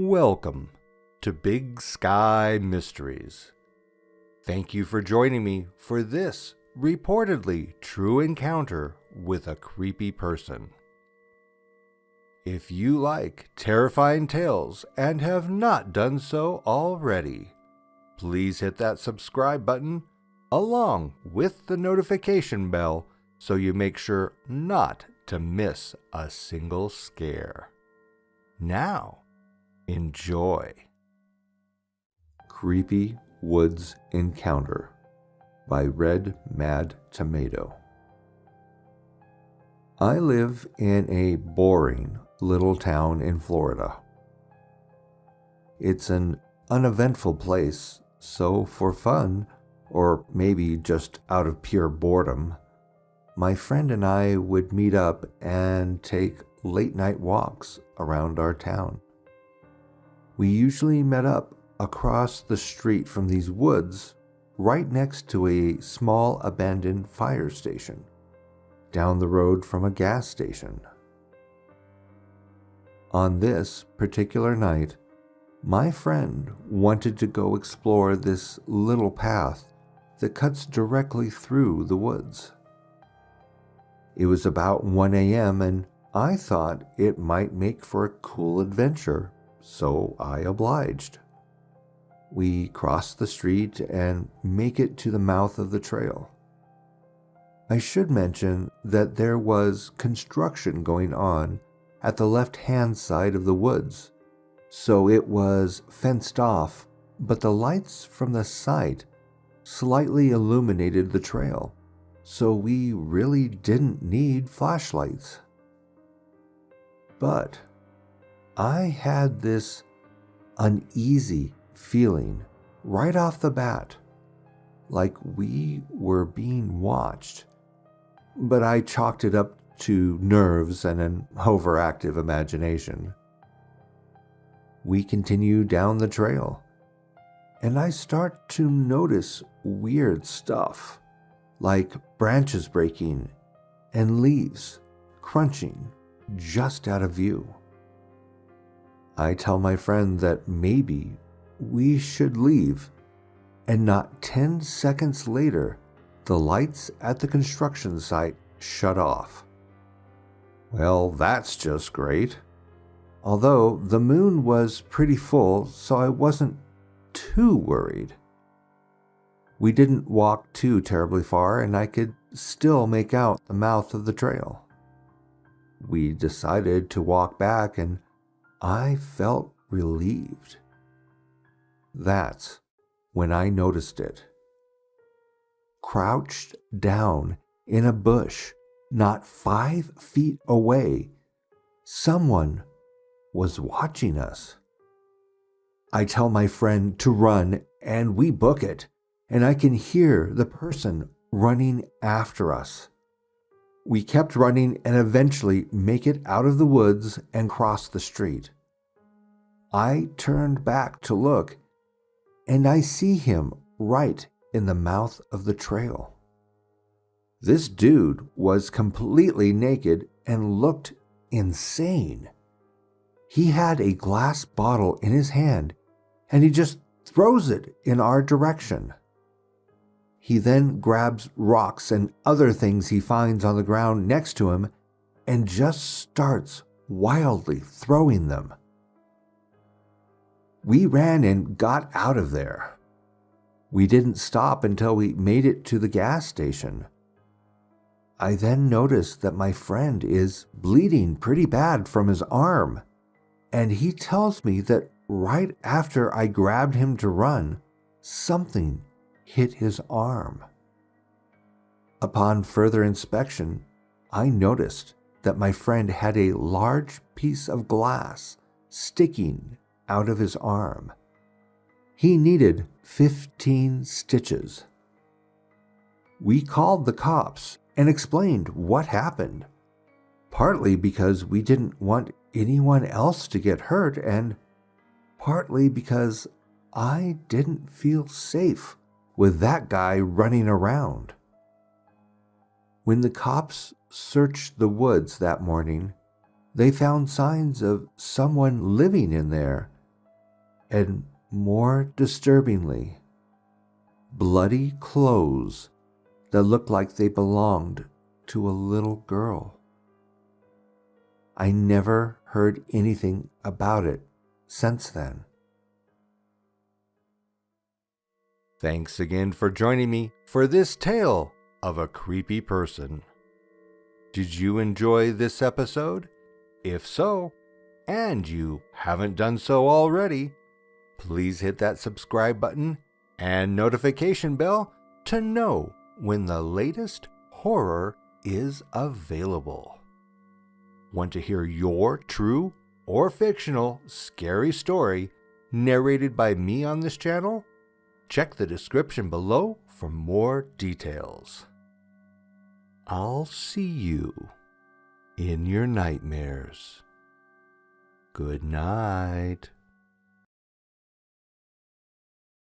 Welcome to Big Sky Mysteries. Thank you for joining me for this reportedly true encounter with a creepy person. If you like terrifying tales and have not done so already, please hit that subscribe button along with the notification bell so you make sure not to miss a single scare. Now, enjoy. Creepy Woods Encounter by redmadtomato. I live in a boring little town in Florida. It's an uneventful place, so for fun, or maybe just out of pure boredom, my friend and I would meet up and take late-night walks around our town. We usually met up across the street from these woods, right next to a small abandoned fire station, down the road from a gas station. On this particular night, my friend wanted to go explore this little path that cuts directly through the woods. It was about 1 a.m. and I thought it might make for a cool adventure, so I obliged. We crossed the street and make it to the mouth of the trail. I should mention that there was construction going on at the left-hand side of the woods, so it was fenced off, but the lights from the site slightly illuminated the trail, so we really didn't need flashlights. But I had this uneasy feeling right off the bat, like we were being watched, but I chalked it up to nerves and an overactive imagination. We continue down the trail, and I start to notice weird stuff, like branches breaking and leaves crunching just out of view. I tell my friend that maybe we should leave, and not 10 seconds later, the lights at the construction site shut off. Well, that's just great. Although the moon was pretty full, so I wasn't too worried. We didn't walk too terribly far, and I could still make out the mouth of the trail. We decided to walk back, and I felt relieved. That's when I noticed it. Crouched down in a bush not 5 feet away, someone was watching us. I tell my friend to run, and we book it, and I can hear the person running after us. We kept running and eventually make it out of the woods and cross the street. I turned back to look, and I see him right in the mouth of the trail. This dude was completely naked and looked insane. He had a glass bottle in his hand, and he just throws it in our direction. He then grabs rocks and other things he finds on the ground next to him and just starts wildly throwing them. We ran and got out of there. We didn't stop until we made it to the gas station. I then noticed that my friend is bleeding pretty bad from his arm, and he tells me that right after I grabbed him to run, something hit his arm. Upon further inspection, I noticed that my friend had a large piece of glass sticking out of his arm. He needed 15 stitches. We called the cops and explained what happened, partly because we didn't want anyone else to get hurt, and partly because I didn't feel safe with that guy running around. When the cops searched the woods that morning, they found signs of someone living in there and more disturbingly, bloody clothes that looked like they belonged to a little girl. I never heard anything about it since then. Thanks again for joining me for this tale of a creepy person. Did you enjoy this episode? If so, and you haven't done so already, please hit that subscribe button and notification bell to know when the latest horror is available. Want to hear your true or fictional scary story narrated by me on this channel? Check the description below for more details. I'll see you in your nightmares. Good night.